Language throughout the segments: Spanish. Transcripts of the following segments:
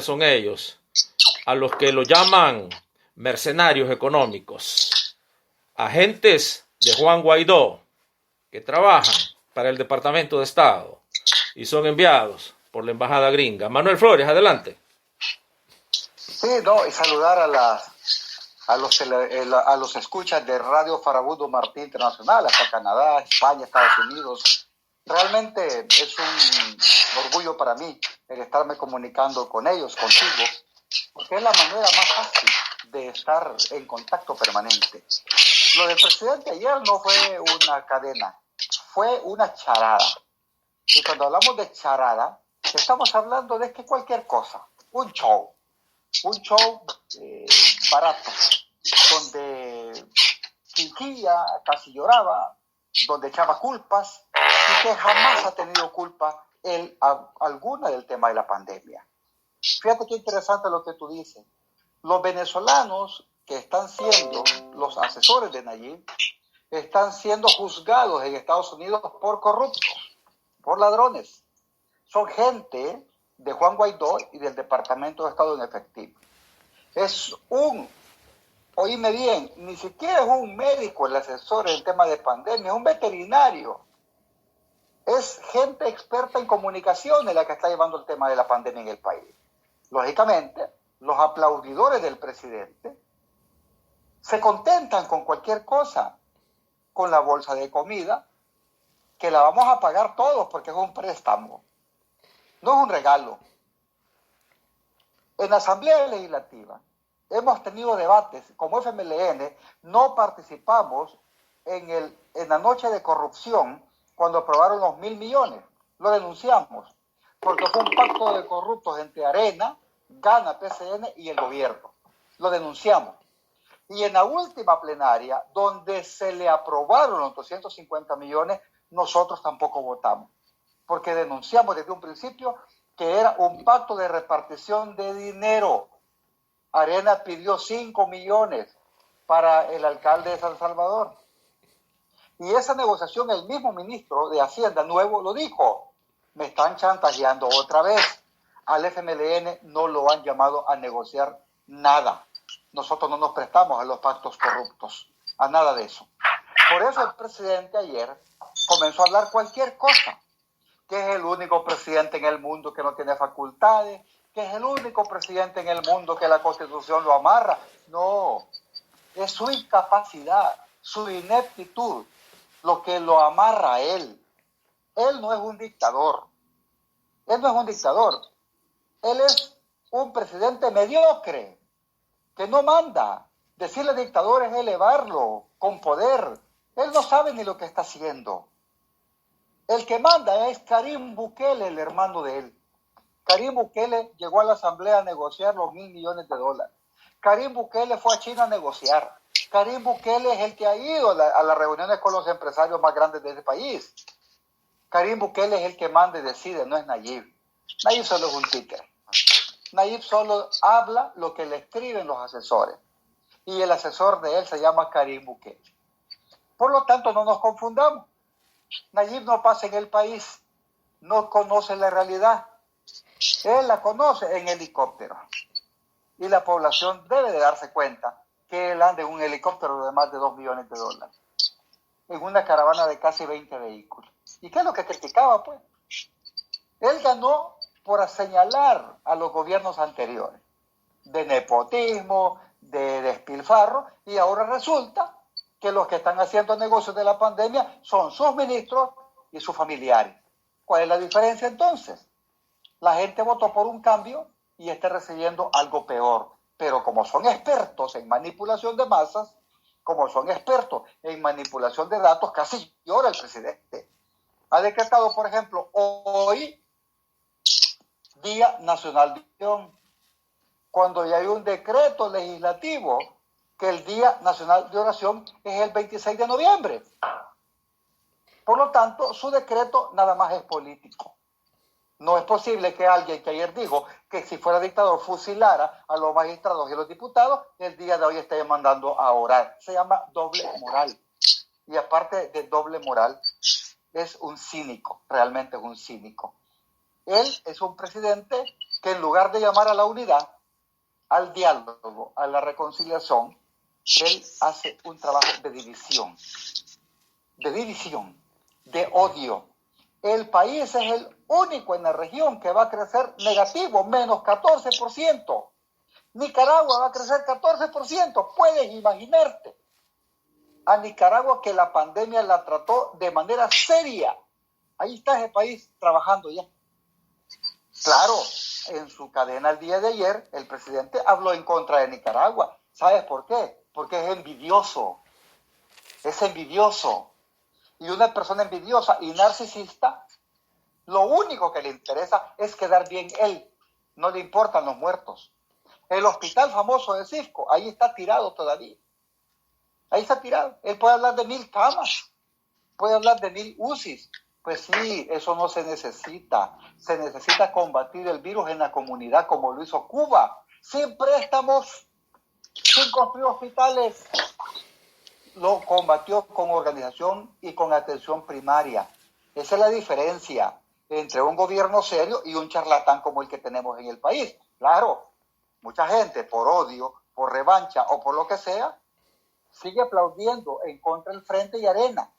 son ellos, a los que lo llaman mercenarios económicos, agentes de Juan Guaidó, que trabajan para el Departamento de Estado y son enviados por la Embajada Gringa. Manuel Flores, adelante. Sí, no, y saludar a los escuchas de Radio Farabundo Martí Internacional, hasta Canadá, España, Estados Unidos. Realmente es un orgullo para mí el estarme comunicando con ellos, contigo, porque es la manera más fácil de estar en contacto permanente. Lo del presidente ayer no fue una cadena, fue una charada. Y cuando hablamos de charada, estamos hablando de que cualquier cosa, un show barato, donde fingía, casi lloraba, donde echaba culpas y que jamás ha tenido culpa alguna del tema de la pandemia. Fíjate qué interesante lo que tú dices. Los venezolanos que están siendo los asesores de Nayib están siendo juzgados en Estados Unidos por corruptos, por ladrones. Son gente de Juan Guaidó y del Departamento de Estado en efectivo. Oíme bien, ni siquiera es un médico el asesor en el tema de pandemia, es un veterinario. Es gente experta en comunicaciones la que está llevando el tema de la pandemia en el país. Lógicamente, los aplaudidores del presidente se contentan con cualquier cosa, con la bolsa de comida, que la vamos a pagar todos porque es un préstamo, no es un regalo. En la Asamblea Legislativa hemos tenido debates, como FMLN, no participamos en la noche de corrupción cuando aprobaron los 1.000 millones, lo denunciamos, porque fue un pacto de corruptos entre Arena, Gana, PCN y el gobierno, lo denunciamos. Y en la última plenaria, donde se le aprobaron los 250 millones, nosotros tampoco votamos, porque denunciamos desde un principio que era un pacto de repartición de dinero. Arena pidió 5 millones para el alcalde de San Salvador. Y esa negociación, el mismo ministro de Hacienda nuevo lo dijo, me están chantajeando otra vez. Al FMLN no lo han llamado a negociar nada. Nosotros no nos prestamos a los pactos corruptos, a nada de eso. Por eso el presidente ayer comenzó a hablar cualquier cosa, que es el único presidente en el mundo que no tiene facultades, que es el único presidente en el mundo que la Constitución lo amarra. No, es su incapacidad, su ineptitud, lo que lo amarra a él. Él no es un dictador. Él no es un dictador. Él es un presidente mediocre, que no manda. Decirle dictador es elevarlo con poder. Él no sabe ni lo que está haciendo. El que manda es Karim Bukele, el hermano de él. Karim Bukele llegó a la Asamblea a negociar los 1.000 millones de dólares. Karim Bukele fue a China a negociar. Karim Bukele es el que ha ido a las reuniones con los empresarios más grandes de ese país. Karim Bukele es el que manda y decide, no es Nayib. Nayib solo es un títere. Nayib solo habla lo que le escriben los asesores. Y el asesor de él se llama Karim Bukele. Por lo tanto, no nos confundamos. Nayib no pasa en el país, no conoce la realidad. Él la conoce en helicóptero. Y la población debe de darse cuenta que él anda en un helicóptero de más de 2 millones de dólares. En una caravana de casi 20 vehículos. ¿Y qué es lo que criticaba, pues? Él ganó por señalar a los gobiernos anteriores de nepotismo, de despilfarro, y ahora resulta que los que están haciendo negocios de la pandemia son sus ministros y sus familiares. ¿Cuál es la diferencia entonces? La gente votó por un cambio y está recibiendo algo peor. Pero como son expertos en manipulación de masas, como son expertos en manipulación de datos, casi llora el presidente. Ha decretado, por ejemplo, hoy Día Nacional de Oración, cuando ya hay un decreto legislativo que el Día Nacional de Oración es el 26 de noviembre. Por lo tanto, su decreto nada más es político. No es posible que alguien que ayer dijo que si fuera dictador fusilara a los magistrados y a los diputados, el día de hoy esté mandando a orar. Se llama doble moral. Y aparte de doble moral, es un cínico, realmente es un cínico. Él es un presidente que en lugar de llamar a la unidad, al diálogo, a la reconciliación, él hace un trabajo de división, de odio. El país es el único en la región que va a crecer negativo, menos 14%. Nicaragua va a crecer 14%. Puedes imaginarte a Nicaragua que la pandemia la trató de manera seria. Ahí está ese país trabajando ya. Claro, en su cadena el día de ayer, el presidente habló en contra de Nicaragua. ¿Sabes por qué? Porque es envidioso. Es envidioso. Y una persona envidiosa y narcisista, lo único que le interesa es quedar bien él. No le importan los muertos. El hospital famoso de Cisco, ahí está tirado todavía. Ahí está tirado. Él puede hablar de 1000 camas, puede hablar de 1000 UCIs. Pues sí, eso no se necesita. Se necesita combatir el virus en la comunidad como lo hizo Cuba. Sin préstamos, sin construir hospitales. Lo combatió con organización y con atención primaria. Esa es la diferencia entre un gobierno serio y un charlatán como el que tenemos en el país. Claro, mucha gente por odio, por revancha o por lo que sea, sigue aplaudiendo en contra del Frente y Arena.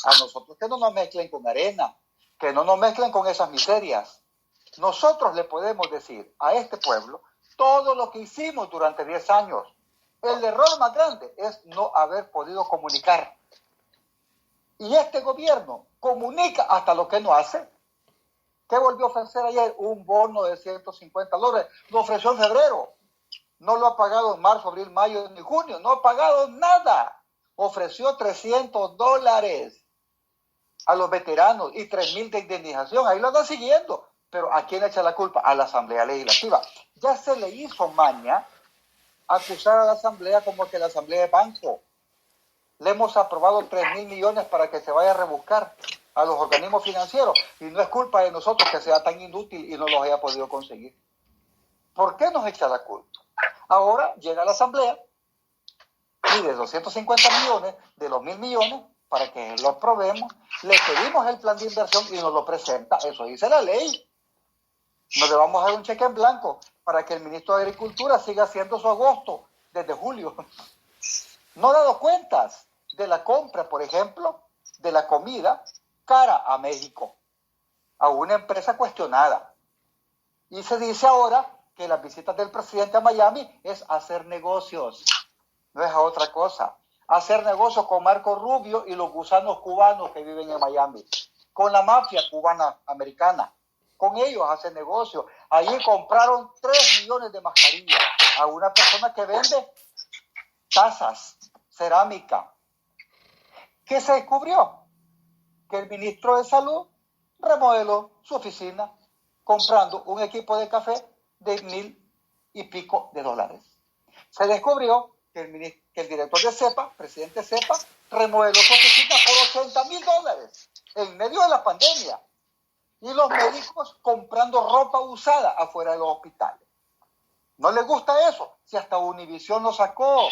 A nosotros que no nos mezclen con Arena, que no nos mezclen con esas miserias. Nosotros le podemos decir a este pueblo todo lo que hicimos durante 10 años. El error más grande es no haber podido comunicar. Y este gobierno comunica hasta lo que no hace. ¿Qué volvió a ofrecer ayer? Un bono de $150. Lo ofreció en febrero. No lo ha pagado en marzo, abril, mayo ni junio. No ha pagado nada. Ofreció $300 a los veteranos y 3,000 de indemnización. Ahí lo andan siguiendo. Pero ¿a quién echa la culpa? A la Asamblea Legislativa. Ya se le hizo maña acusar a la Asamblea como que la Asamblea es banco. Le hemos aprobado 3,000 millones para que se vaya a rebuscar a los organismos financieros. Y no es culpa de nosotros que sea tan inútil y no los haya podido conseguir. ¿Por qué nos echa la culpa? Ahora llega a la Asamblea y de 250 millones, de los 1,000 millones, para que lo aprobemos, le pedimos el plan de inversión y nos lo presenta. Eso dice la ley. No le vamos a dar un cheque en blanco para que el ministro de Agricultura siga haciendo su agosto desde julio. No ha dado cuentas de la compra, por ejemplo, de la comida cara a México, a una empresa cuestionada. Y se dice ahora que las visitas del presidente a Miami es hacer negocios, no es a otra cosa. Hacer negocios con Marco Rubio y los gusanos cubanos que viven en Miami, con la mafia cubana americana. Con ellos hace negocio. Allí compraron 3 millones de mascarillas a una persona que vende tazas, cerámica. ¿Qué se descubrió? Que el ministro de Salud remodeló su oficina comprando un equipo de café de 1,000 y pico de dólares. Se descubrió que el director de CEPA, presidente CEPA, remodeló su oficina por $80,000 en medio de la pandemia. Y los médicos comprando ropa usada afuera de los hospitales. ¿No les gusta eso? Si hasta Univisión lo sacó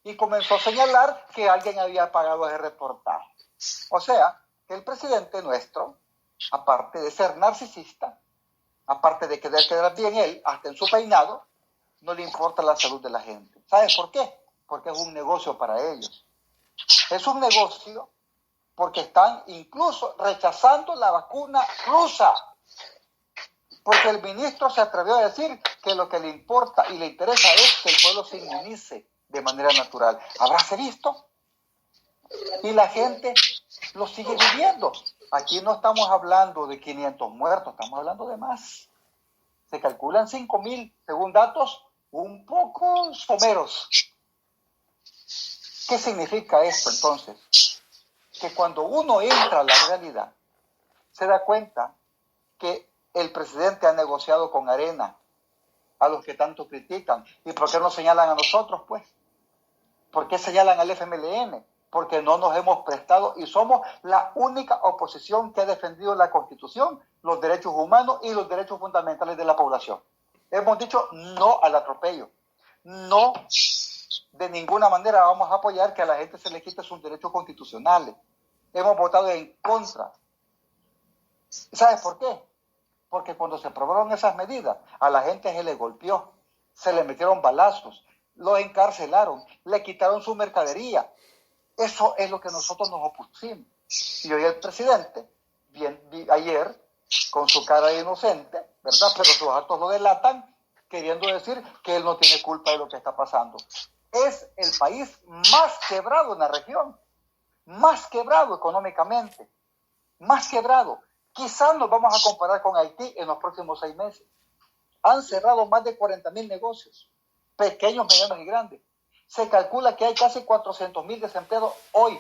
y comenzó a señalar que alguien había pagado ese reportaje. O sea, que el presidente nuestro, aparte de ser narcisista, aparte de querer quedar bien él, hasta en su peinado, no le importa la salud de la gente. ¿Sabes por qué? Porque es un negocio para ellos. Es un negocio porque están incluso rechazando la vacuna rusa. Porque el ministro se atrevió a decir que lo que le importa y le interesa es que el pueblo se inmunice de manera natural. ¿Habráse visto? Y la gente lo sigue viviendo. Aquí no estamos hablando de 500 muertos, estamos hablando de más. Se calculan 5,000, según datos un poco someros. ¿Qué significa esto entonces? Que cuando uno entra a la realidad, se da cuenta que el presidente ha negociado con Arena, a los que tanto critican. ¿Y por qué no señalan a nosotros, pues? ¿Por qué señalan al FMLN? Porque no nos hemos prestado y somos la única oposición que ha defendido la Constitución, los derechos humanos y los derechos fundamentales de la población. Hemos dicho no al atropello. No, de ninguna manera vamos a apoyar que a la gente se le quite sus derechos constitucionales. Hemos votado en contra. ¿Sabes por qué? porque cuando se aprobaron esas medidas, a la gente se le golpeó, se le metieron balazos, lo encarcelaron, le quitaron su mercadería. Eso es lo que nosotros nos opusimos. Y hoy el presidente, ayer, con su cara de inocente, ¿verdad? Pero sus actos lo delatan, queriendo decir que él no tiene culpa de lo que está pasando. Es el país más quebrado en la región, más quebrado económicamente, más quebrado. Quizás nos vamos a comparar con Haití en los próximos 6 meses. Han cerrado más de 40,000 negocios, pequeños, medianos y grandes. Se calcula que hay casi 400,000 desempleados hoy.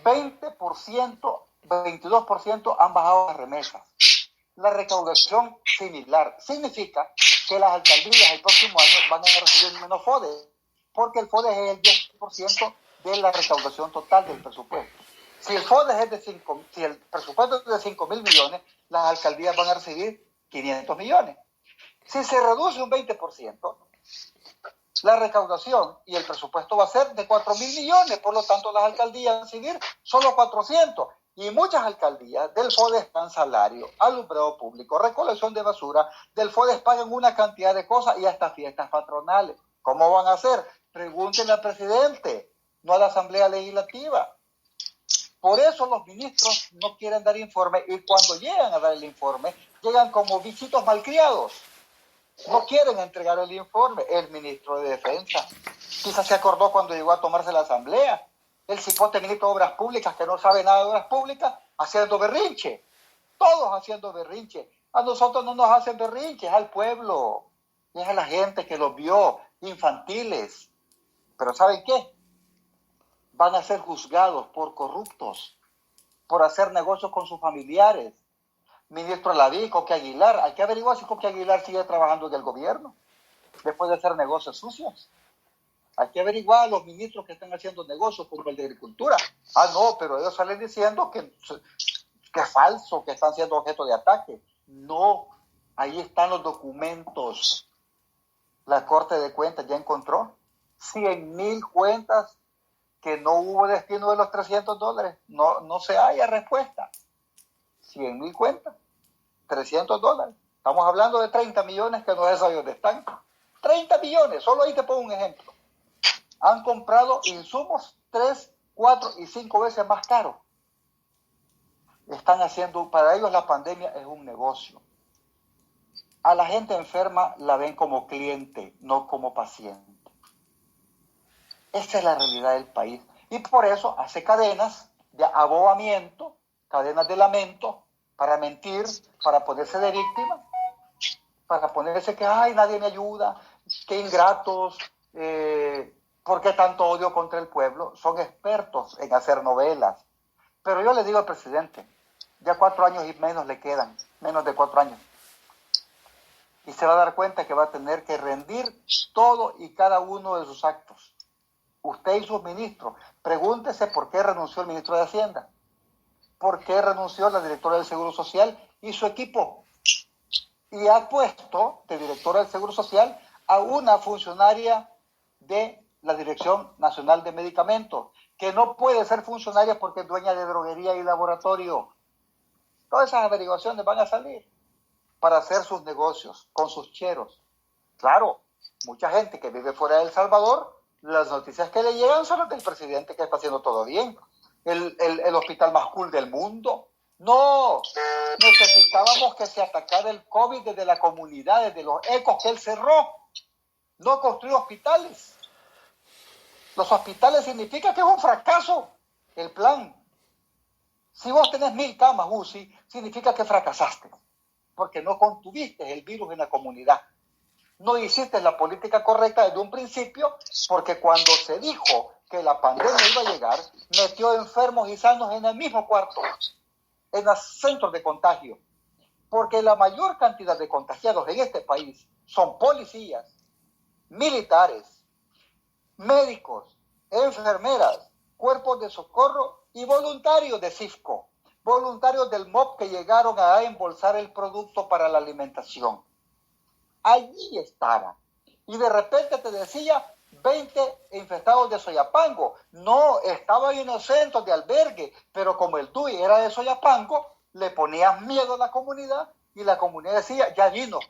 20%, 22% han bajado las remesas. La recaudación similar. Significa que las alcaldías el próximo año van a recibir menos FODES, porque el FODES es el 10% de la recaudación total del presupuesto. Si el FODES es si el presupuesto es de 5,000 millones, las alcaldías van a recibir 500 millones. Si se reduce un 20%, la recaudación y el presupuesto va a ser de 4,000 millones, por lo tanto las alcaldías van a recibir solo 400. Y muchas alcaldías del FODES dan salario, alumbrado público, recolección de basura, del FODES pagan una cantidad de cosas y hasta fiestas patronales. ¿Cómo van a hacer? Pregúntenle al presidente, no a la Asamblea Legislativa. Por eso los ministros no quieren dar informe y cuando llegan a dar el informe, llegan como bichitos malcriados. No quieren entregar el informe. El ministro de Defensa quizás se acordó cuando llegó a tomarse la Asamblea. El cipote ministro de Obras Públicas, que no sabe nada de Obras Públicas, haciendo berrinche. Todos haciendo berrinche. A nosotros no nos hacen berrinches, al pueblo. Es a la gente que los vio, infantiles. Pero ¿saben qué? Van a ser juzgados por corruptos, por hacer negocios con sus familiares. Ministro Laví, Coque Aguilar, hay que averiguar si Coque Aguilar sigue trabajando en el gobierno, después de hacer negocios sucios. Hay que averiguar a los ministros que están haciendo negocios como el de Agricultura. Ah, no, pero ellos salen diciendo que es falso, que están siendo objeto de ataque. No, ahí están los documentos. La Corte de Cuentas ya encontró 100,000 cuentas que no hubo destino de los $300. No se haya respuesta. 100,000 cuentas, $300. Estamos hablando de 30 millones que no se sabe dónde están. 30 millones, solo ahí te pongo un ejemplo. Han comprado insumos 3, 4 y 5 veces más caros. Están haciendo, para ellos la pandemia es un negocio. A la gente enferma la ven como cliente, no como paciente. Esa es la realidad del país. Y por eso hace cadenas de abobamiento, cadenas de lamento, para mentir, para ponerse de víctima, para ponerse que, ay, nadie me ayuda, qué ingratos, ¿por qué tanto odio contra el pueblo? Son expertos en hacer novelas. Pero yo le digo al presidente, ya 4 años y menos le quedan, menos de 4 años. Y se va a dar cuenta que va a tener que rendir todo y cada uno de sus actos. Usted y sus ministros, pregúntese por qué renunció el ministro de Hacienda, por qué renunció la directora del Seguro Social y su equipo. Y ha puesto de directora del Seguro Social a una funcionaria de la Dirección Nacional de Medicamentos, que no puede ser funcionaria porque es dueña de droguería y laboratorio. Todas esas averiguaciones van a salir para hacer sus negocios con sus cheros. Claro, mucha gente que vive fuera de El Salvador, las noticias que le llegan son las del presidente que está haciendo todo bien. El hospital más cool del mundo. No, necesitábamos que se atacara el COVID desde la comunidad, desde los ecos que él cerró. No construyó hospitales. Los hospitales significa que es un fracaso el plan. Si vos tenés 1,000 camas UCI, significa que fracasaste, porque no contuviste el virus en la comunidad. No hiciste la política correcta desde un principio, porque cuando se dijo que la pandemia iba a llegar, metió enfermos y sanos en el mismo cuarto, en los centros de contagio. Porque la mayor cantidad de contagiados en este país son policías, militares, médicos, enfermeras, cuerpos de socorro y voluntarios de CIFCO, voluntarios del MOP que llegaron a embolsar el producto para la alimentación. Allí estaba. Y de repente te decía 20 infectados de Soyapango. No, estaban en los centros de albergue, pero como el DUI era de Soyapango, le ponías miedo a la comunidad y la comunidad decía, ya allí no,